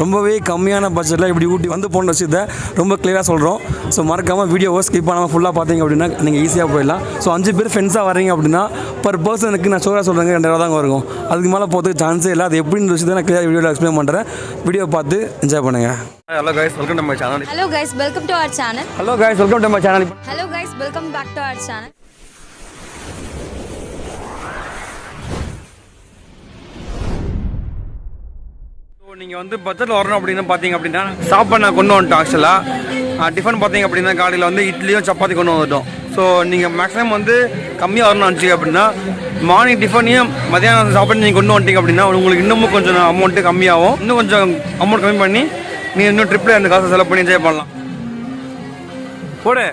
ரொம்பவே கம்மியான பட்ஜெட்டில் இப்படி ஊட்டி வந்து போன விஷயத்தை ரொம்ப கிளியராக சொல்கிறோம். ஸோ மறக்காமல் வீடியோவை ஸ்கிப் பண்ணாமல் ஃபுல்லாக பார்த்தீங்க அப்படின்னா நீங்கள் ஈஸியாக போயிடலாம். ஸோ 5 பேர் ஃப்ரெண்ட்ஸாக வரீங்க அப்படின்னா பர் பர்சனுக்கு நான் ஷோராக சொல்கிறேங்க 2000 தாங்க இருக்கும். அதுக்கு மேலே போகிறதுக்கு சான்ஸே இல்லை. அது எப்படின்ற விஷயத்தை நான் கிளியர் வீடியோவில் எக்ஸ்பிளைன் பண்ணுறேன். வீடியோ பார்த்து என்ஜாய் பண்ணுங்கள். Hello guys, welcome to my channel. Hello guys, welcome to our channel. Hello guys, welcome to my channel. Hello guys, welcome back to our channel. நீங்கள் வந்து பட்ஜெட்டில் வரணும் அப்படின்னு பார்த்தீங்க அப்படின்னா சாப்பாடு நான் கொண்டு வந்துட்டோம். ஆக்சுவலாக டிஃபன் பார்த்தீங்க அப்படின்னா காலையில் வந்து இட்லியும் சப்பாத்தி கொண்டு வந்துட்டோம். ஸோ நீங்கள் மேக்ஸிமம் வந்து கம்மியாக வரணும்னு நினச்சிங்க அப்படின்னா மார்னிங் டிஃபனையும் மதியானம் சாப்பாடு நீங்கள் கொண்டு வந்துட்டீங்க அப்படின்னா உங்களுக்கு இன்னமும் கொஞ்சம் அமௌண்ட்டு கம்மியாகும். இன்னும் கொஞ்சம் அமௌண்ட் கம்மி பண்ணி நீங்கள் இன்னும் ட்ரிப்பில் அந்த காசை செலவு பண்ணி என்ஜாய் பண்ணலாம். போடு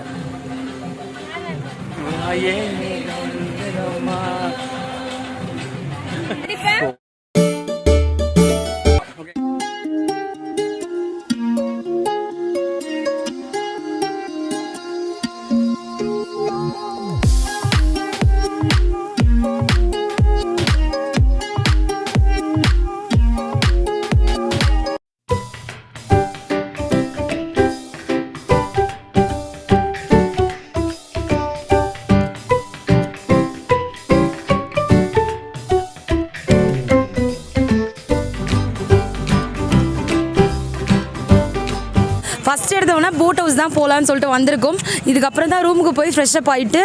ஃபஸ்ட் எடுத்தோம்னா போட் ஹவுஸ் தான் போகலான்னு சொல்லிட்டு வந்திருக்கோம். இதுக்கப்புறம் தான் ரூமுக்கு போய் ஃப்ரெஷ்ஷப் ஆகிட்டு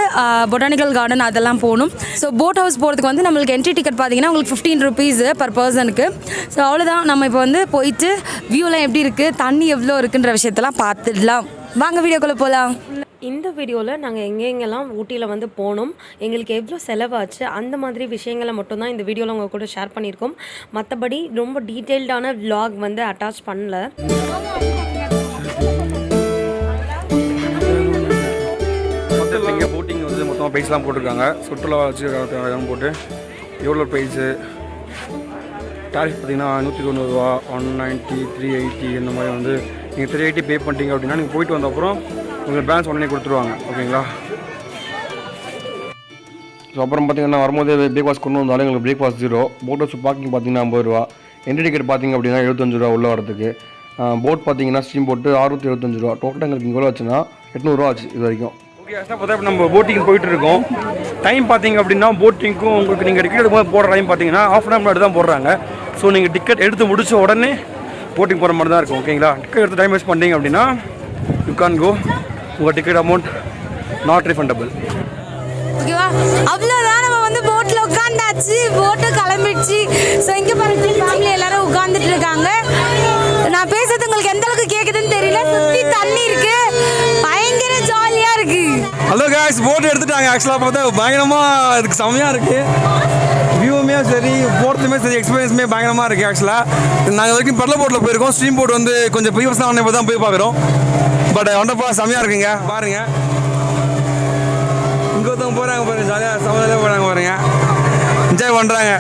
பொட்டானிக்கல் கார்டன் அதெல்லாம் போகணும். ஸோ போட் ஹவுஸ் போகிறதுக்கு வந்து நம்மளுக்கு என்ட்ரி டிக்கெட் பார்த்தீங்கன்னா உங்களுக்கு 15 rupees பர் பர்சனுக்கு. ஸோ அவ்வளோதான். நம்ம இப்போ வந்து போயிட்டு வியூலாம் எப்படி இருக்குது, தண்ணி எவ்வளோ இருக்குன்ற விஷயத்தெல்லாம் பார்த்துடலாம். வாங்க வீடியோக்குள்ளே போகலாம். இந்த வீடியோவில் நாங்கள் எங்கெங்கெல்லாம் ஊட்டியில் வந்து போனோம், எங்களுக்கு எவ்வளோ செலவாச்சு, அந்த மாதிரி விஷயங்களை மட்டும்தான் இந்த வீடியோவில் உங்கள் கூட ஷேர் பண்ணியிருக்கோம். மற்றபடி ரொம்ப டீட்டெயில்டான vlog வந்து அட்டாச் பண்ணல. இங்கே போட்டிங் வந்து மொத்தமாக ப்ரைஸ்லாம் போட்டிருக்காங்க. சுற்றுலா வச்சு போட்டு எவ்வளோ ப்ரைஸு டாரிஃப் பார்த்தீங்கன்னா 190 ரூபா, 190, 380 இந்த மாதிரி வந்து நீங்கள் 380 பே பண்ணிட்டீங்க அப்படின்னா நீங்கள் போயிட்டு வந்த அப்புறம் உங்களுக்கு பேலன்ஸ் உடனே கொடுத்துருவாங்க. ஓகேங்களா? ஸோ அப்புறம் பார்த்தீங்கன்னா வரும்போது பிரேக்ஃபாஸ்ட் கொண்டு வந்தாலும் எங்களுக்கு பிரேக்ஃபாஸ்ட் 0. போட் ஹவுஸ் பார்க்கிங் பார்த்தீங்கன்னா 50 ரூபா. என்ட்ரி டிக்கெட் பார்த்தீங்க அப்படின்னா 75 ரூபா உள்ள வரதுக்கு. போட் பார்த்தீங்கன்னா ஸ்ட்ரீம் போட்டு 675 ரூபா. டோட்டல் எங்களுக்கு இங்கே எவ்வளோ ஆச்சுன்னா 800 ரூபா ஆச்சு இது வரைக்கும். ஓகே, ஆக்சுவலாக பார்த்தா இப்போ நம்ம போட்டிங் போயிட்டு இருக்கோம். டைம் பார்த்தீங்க அப்படின்னா போட்டிங்க்கும் உங்களுக்கு நீங்கள் டிக்கெட் எடுக்கும்போது போடுற டைம் பார்த்தீங்கன்னா ½ அன் ஹவர் தான் போடுறாங்க. ஸோ நீங்கள் டிக்கெட் எடுத்து முடிச்ச உடனே போட்டிங் போகிற மாதிரி தான் இருக்கும். ஓகேங்களா? டிக்கெட் எடுத்து டைம் வேஸ்ட் பண்ணிங்க அப்படின்னா யூ கேன் கோ. உங்கள் டிக்கெட் அமௌண்ட் நாட் ரீஃபண்டபிள். ஓகேவா? அவ்வளோதான். நம்ம வந்து போட்டில் உட்காந்தாச்சு, போட்டு கிளம்பிடுச்சு. ஸோ இங்கே பாருங்க ஃபேமிலி எல்லாரும் உட்காந்துட்டு இருக்காங்க. நான் பேசுறது உங்களுக்கு எந்த அளவுக்கு கேட்குதுன்னு தெரியல. சுற்றி தண்ணி இருக்கு, பயங்கர ஜாலியாக இருக்கு. ஹலோ காய்ஸ், போட்டு எடுத்துட்டாங்க. ஆக்சுவலாக பார்த்தா பயங்கரமாக இதுக்கு செம்மையாக இருக்குது. வியூவுமே சரி, போகிறதுமே சரி, எக்ஸ்பீரியன்ஸுமே பயங்கரமாக இருக்குது. ஆக்சுவலாக நாங்கள் வரைக்கும் பெடல் போட்டில் போயிருக்கோம். ஸ்ட்ரீம் போட் வந்து கொஞ்சம் ப்ரீவியஸாக ஒன்று இப்போ தான் போய் பார்க்குறோம். பட் வண்டர்ஃபுல்லாக செம்மையாக இருக்குங்க. பாருங்கள், இங்கே ஒருத்தவங்க போகிறாங்க பாருங்கள், ஜாலியாக செம்மையாக போகிறாங்க பாருங்கள், என்ஜாய் பண்ணுறாங்க.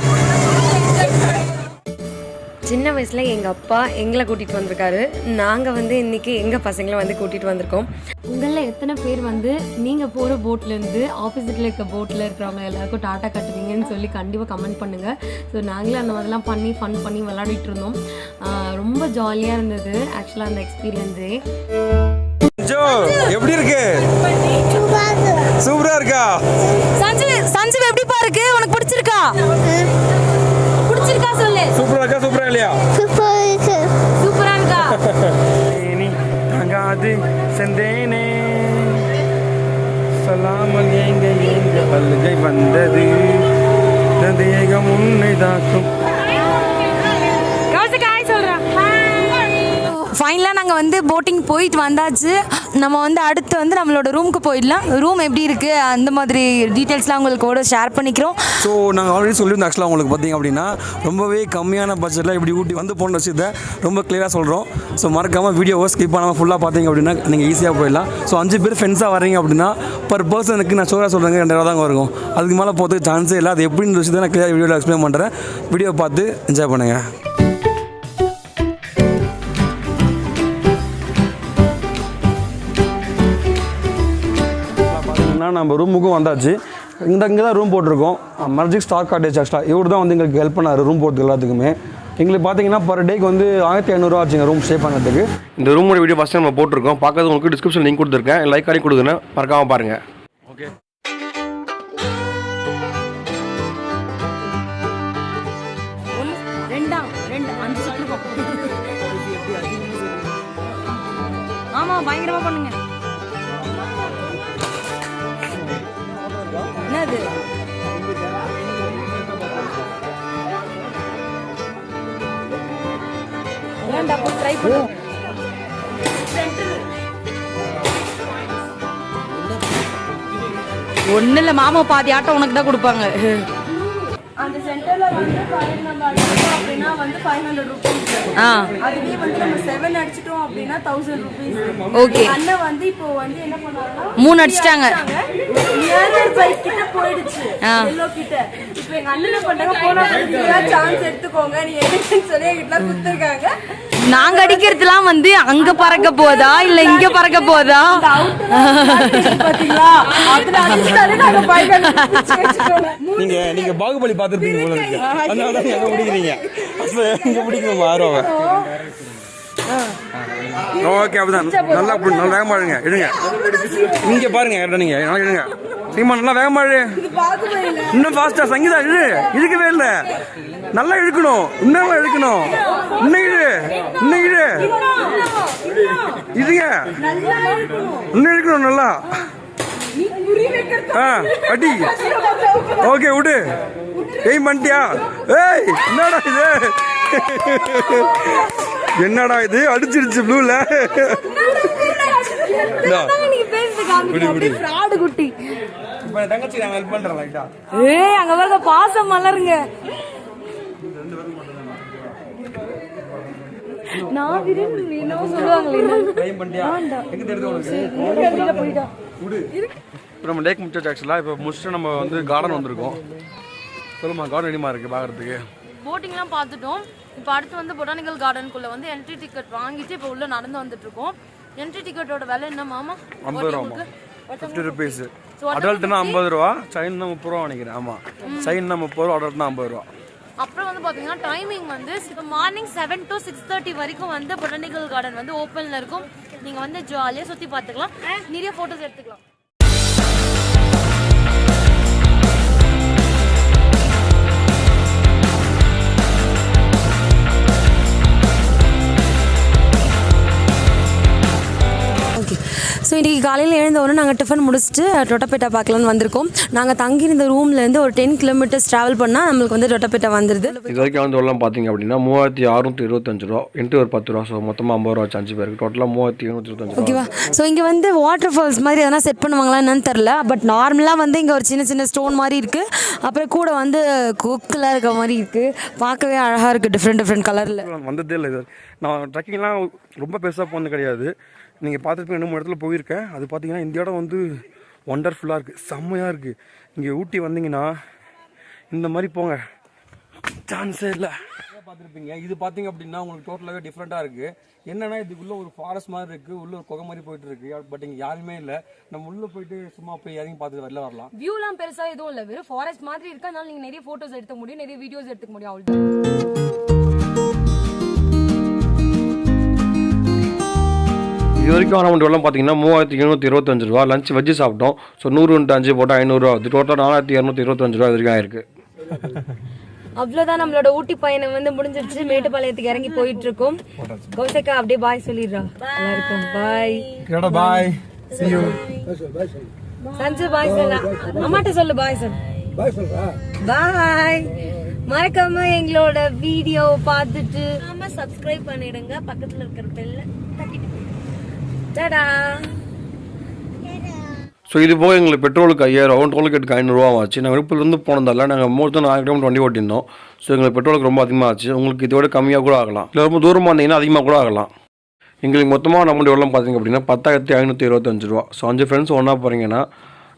சின்ன வயசில் எங்கள் அப்பா எங்களை கூட்டிகிட்டு வந்திருக்காரு. நாங்கள் வந்து இன்றைக்கி எங்கள் பசங்களை வந்து கூட்டிகிட்டு வந்திருக்கோம். உங்களில் எத்தனை பேர் வந்து நீங்கள் போகிற போட்லேருந்து ஆப்போசிட்டில் இருக்க போட்டில் இருக்கிறவங்க எல்லாருக்கும் டாட்டா கட்டுவீங்கன்னு சொல்லி கண்டிப்பாக கமெண்ட் பண்ணுங்கள். ஸோ நாங்களே அந்த மாதிரிலாம் பண்ணி ஃபன் பண்ணி விளையாடிட்டு இருந்தோம். ரொம்ப ஜாலியாக இருந்தது ஆக்சுவலாக அந்த எக்ஸ்பீரியன்ஸே. ஜோ எப்படி இருக்கு? சூப்பரா இருக்கா? சஞ்சு எப்படிப்பா இருக்கு? உனக்கு பிடிச்சிருக்கா? பிடிச்சிருக்கா சொல்லு. சூப்பரா இருக்கா? சூப்பரா இல்லையா? சூப்பரா இருக்கா? நீ தங்காது செந்தேனே சொல்லாமல் எங்க எங்க அழுகை வந்தது தேகம் உன்னை தாக்கும். ஃபைனலாக நாங்கள் வந்து போட்டிங் போயிட்டு வந்தாச்சு. நம்ம வந்து அடுத்து வந்து நம்மளோட ரூமுக்கு போயிடலாம். ரூம் எப்படி இருக்குது அந்த மாதிரி டீட்டெயில்ஸ்லாம் உங்களுக்கு கூட ஷேர் பண்ணிக்கிறோம். ஸோ நாங்கள் ஆல்ரெடி சொல்லியிருந்தோம். ஆக்சுவலாக உங்களுக்கு பார்த்தீங்க அப்படின்னா ரொம்பவே கம்மியான பட்ஜெட்டில் இப்படி ஊட்டி வந்து போன விஷயத்தை ரொம்ப கிளியராக சொல்கிறோம். ஸோ மறக்காமல் வீடியோவை ஸ்கிப் பண்ணாமல் ஃபுல்லாக பார்த்தீங்க அப்படின்னா நீங்கள் ஈஸியாக போயிடலாம். ஸோ 5 பேர் ஃப்ரெண்ட்ஸாக வரீங்க அப்படின்னா பர் பர்சனுக்கு நான் ஷோராக சொல்கிறேங்க 2000 தாங்க இருக்கும். அதுக்கு மேலே போகிறதுக்கு சான்ஸே இல்லை. அது எப்படின்ற விஷயத்தை நான் கிளியர் வீடியோவில் எக்ஸ்பிளைன் பண்ணுறேன். வீடியோவை பார்த்து என்ஜாய் பண்ணுங்கள். நம்ம ரூமுக்கும் வந்தாச்சு. இங்கே தான் ரூம் போட்டிருக்கோம். மர்ஜிக் ஸ்டாக் காட்டேஜ். ஆக்சுவலாக இவர் தான் வந்து எங்களுக்கு ஹெல்ப் பண்ணார் ரூம் போகிறதுக்கு எல்லாத்துக்குமே. எங்களுக்கு பார்த்தீங்கன்னா பர் டேக்கு வந்து 1500 ஆச்சுங்க ரூம் ஸ்டே பண்ணுறதுக்கு. இந்த ரூமோட வீடியோ ஃபஸ்ட் நம்ம போட்டிருக்கோம். பார்க்கறது உங்களுக்கு டிஸ்கிரிப்ஷன் லிங்க் கொடுத்துருக்கேன். லைக் பண்ணி கொடுங்க, மறக்காமல் பாருங்கள். ஓகே. ஆமாம், பயங்கரமாக பண்ணுங்க. என்னது ட்ரை பண்ணு. ஒன்றும் இல்லை மாமா, பாதி ஆட்டம் உனக்கு தான் கொடுப்பாங்க. அந்த சென்டர்ல வந்து நம்ம அடிச்சிட்டோம் அப்படின்னா வந்து 500 rupees. அதுவே வந்து நம்ம 7 அடிச்சிட்டோம் அப்படின்னா 1000 rupees. ஓகே. அண்ணன் வந்து இப்போ வந்து என்ன பண்ணாங்கன்னா 3 அடிச்சிட்டாங்க. நியர் பை கிட்ட போயிடுச்சு. எல்லோ கிட்ட. இப்போ எங்க அண்ணன் பண்ணாங்க, போனா சான்ஸ் எடுத்துக்கோங்க நீ எடுன்னு சொல்லி எங்கிட்ட குத்துறாங்க. நாங்க அடிக்கிறதுலாம் வந்து அங்க பறக்க போதா இல்ல இங்க பறக்க போதா பாத்தீங்களா? அதுல அடிச்சாலே நாங்க நீங்க பாகுபலி பாத்துருப்பீங்க போல இருக்கு. அதனால தான் எங்க பிடிக்கிறீங்க. இங்க பிடிக்கணும் ஆரோவ. ஓகே, அப்படிதான். நல்லா வேகமா எடுங்க. எடுங்க. இங்க பாருங்க, நீங்க எடுங்க. சீமா நல்லா வேகமா எடு. இன்னும் ஃபாஸ்டா சங்கீதா இழு. இழுக்கவே இல்லை. நல்லா இழுக்கணும். இன்னும் இழுக்கணும். இன்னும் இழு. இன்னும் இழு. இதுங்க இன்னும் இழுக்கணும் நல்லா. அடி. ஓகே, விடு. எய்ம் பண்ணிட்டியா? ஏய், என்னடா இது? என்னடா இது? அடிச்சிருச்சு ப்ளூல. தங்கச்சி நாங்க ஹெல்ப் பண்றோம் லைட்டா. ஏய், அங்க வர பாசம் மலருங்க. நான் விரும்பி என்ன சொல்லுவாங்களே, டைம் பண்ணியா? எங்க தெரியுது உனக்கு? போய்டா. விடு. இப்போ நம்ம லேக் முடிச்சாச்சு. ஆக்சுவலாக இப்போ முடிச்சுட்டு நம்ம வந்து கார்டன் வந்திருக்கோம். சொல்லுமா, கார்டன் எப்படிமா இருக்குது பார்க்குறதுக்கு? போட்டிங்லாம் பார்த்துட்டோம். இப்போ அடுத்து வந்து பொட்டானிக்கல் கார்டனுக்குள்ளே வந்து என்ட்ரி டிக்கெட் வாங்கிட்டு இப்போ உள்ளே நடந்து வந்துட்டு இருக்கோம். என்ட்ரி டிக்கெட்டோட விலை என்ன மாமா? 50 ரூபா. 50 rupees. அடல்ட்னா 50 ரூபா, சைன்னா 30 ரூபா நினைக்கிறேன். ஆமாம், சைன்னா 30 ரூபா, அடல்ட்னா 50 ரூபா. அப்புறம் வந்து பார்த்தீங்கன்னா டைமிங் வந்து மார்னிங் 7 to 6:30 வரைக்கும் வந்து பொட்டானிக்கல் கார்டன் வந்து ஓப்பனில் இருக்கும். நீங்கள் வந்து ஜாலியாக சுற்றி பார்த்துக்கலாம், நிறைய ஃபோட்டோஸ் எடுத்துக்கலாம். ஸோ இன்றைக்கி காலையில் எழுந்தவொடனே நாங்கள் டிஃபன் முடிச்சுட்டு டொட்டபெட்டா பார்க்கலான்னு வந்திருக்கோம். நாங்கள் தங்கியிருந்த ரூம்லேருந்து ஒரு 10 kilometers ட்ராவல் பண்ணால் நம்மளுக்கு வந்து டொட்டபெட்டா வந்துடுது. இது வரைக்கும் வந்து எல்லாம் பார்த்தீங்க அப்படின்னா 3625 ரூபா, என்ட்ரி ஒரு 10 ரூபா. ஸோ மொத்தமாக 50 ரூபா 5 பேருக்கு, டோட்டலாக 3725 ரூபா. ஓகேவா? ஸோ இங்கே வந்து வாட்டர் ஃபால்ஸ் மாதிரி எதனா செட் பண்ணுவாங்களா என்னன்னு தெரில. பட் நார்மலாக வந்து இங்கே ஒரு சின்ன சின்ன ஸ்டோன் மாதிரி இருக்குது. அப்புறம் கூட வந்து கொக்கில் இருக்க மாதிரி இருக்குது. பார்க்கவே அழகாக இருக்குது, டிஃப்ரெண்ட் கலரில். வந்ததே இல்லை இது. நான் ட்ரெக்கிங்லாம் ரொம்ப பெருசாக போனது கிடையாது. நீங்கள் பார்த்துட்டு 2-3 இடத்துல போயிருக்கேன். அது பார்த்தீங்கன்னா இந்த இடம் வந்து ஒண்டர்ஃபுல்லாக இருக்குது, செம்மையாக இருக்குது. இங்கே ஊட்டி வந்தீங்கன்னா இந்த மாதிரி போங்க, சான்ஸே இல்லை. பார்த்துருப்பீங்க. இது பார்த்தீங்க அப்படின்னா உங்களுக்கு டோட்டலாகவே டிஃப்ரெண்ட்டாக இருக்குது. என்னன்னா இதுக்குள்ளே ஒரு ஃபாரஸ்ட் மாதிரி இருக்குது, உள்ள ஒரு குகை மாதிரி போயிட்டு இருக்கு. பட் இங்கே யாருமே இல்லை. நம்ம உள்ளே போயிட்டு சும்மா போய் இறங்கி பார்த்துட்டு வெளில வரலாம். வியூலாம் பெருசாக எதுவும் இல்லை, வெறும் ஃபாரஸ்ட் மாதிரி இருக்கு. அதனால நீங்கள் நிறைய ஃபோட்டோஸ் எடுக்க முடியும், நிறைய வீடியோஸ் எடுத்துக்க முடியும். அவ்வளோ இது வரைக்கும் அமௌண்ட் எல்லாம் பார்த்தீங்கன்னா 3725 ரூபா. லஞ்ச் வெஜ்ஜு சாப்பிட்டோம். ஸோ 100 போட்டால் 500 ரூபா. அது டோட்டல் 4225 ரூபா இது வரைக்கும் ஆயிருக்கு. அவ்வளோதான், நம்மளோட ஊட்டி பயணம் வந்து முடிஞ்சிருச்சு. மேட்டுப்பாளையத்துக்கு இறங்கி போயிட்டு இருக்கோம். கௌசக்கா அப்படியே பாய் சொல்லிடுறா எல்லாருக்கும். பாய் பாய். See you. சஞ்சு பாய் சொல்ல, அம்மாட்ட சொல்லு பாய் சொல்லு. பாய். மறக்காம எங்களோட வீடியோ பார்த்துட்டு சப்ஸ்கிரைப் பண்ணிடுங்க. பக்கத்துல இருக்கிற பெல்ல தட்டிட்டு ஸோ இது போக எங்களுக்கு பெட்ரோலுக்கு 5000, டோல்கேட்டுக்கு 500 ரூபா ஆச்சு. நாங்கள் விழுப்புரத்துலேருந்து போனதால நாங்கள் மொத்தம் 4 கிலோமீட்டர் வண்டி ஓட்டியிருந்தோம். ஸோ எங்களுக்கு பெட்ரோலுக்கு ரொம்ப அதிகமாக ஆச்சு. உங்களுக்கு இதோட கம்மியாக கூட ஆகலாம், இல்லை ரொம்ப தூரமாக இருந்தீங்கன்னா அதிகமாக கூட ஆகலாம். எங்களுக்கு மொத்தமாக நம்ம எவ்வளோ பார்த்தீங்க அப்படின்னா 10,525 ரூபா. ஸோ 5 ஃப்ரெண்ட்ஸ் ஒன்றா போகிறீங்கன்னா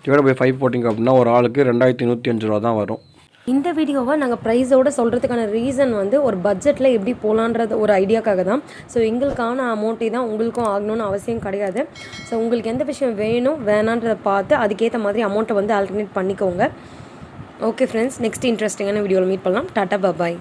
டிவைட் பை 5 போட்டிங்க அப்படின்னா ஒரு ஆளுக்கு 2105 ரூபா தான் வரும். இந்த வீடியோவை நாங்கள் ப்ரைஸோடு சொல்கிறதுக்கான ரீசன் வந்து ஒரு பட்ஜெட்டில் எப்படி போகலான்றது ஒரு ஐடியாக்காக தான். ஸோ எங்களுக்கான அமௌண்ட்டே தான் உங்களுக்கும் ஆகணும்னு அவசியம் கிடையாது. ஸோ உங்களுக்கு எந்த விஷயம் வேணும் வேணான்றதை பார்த்து அதுக்கேற்ற மாதிரி அமௌண்ட்டை வந்து ஆல்டர்னேட் பண்ணிக்கோங்க. ஓகே ஃப்ரெண்ட்ஸ், நெக்ஸ்ட் இன்ட்ரெஸ்டிங்கான வீடியோவில் மீட் பண்ணலாம். டாட்டா பாய்.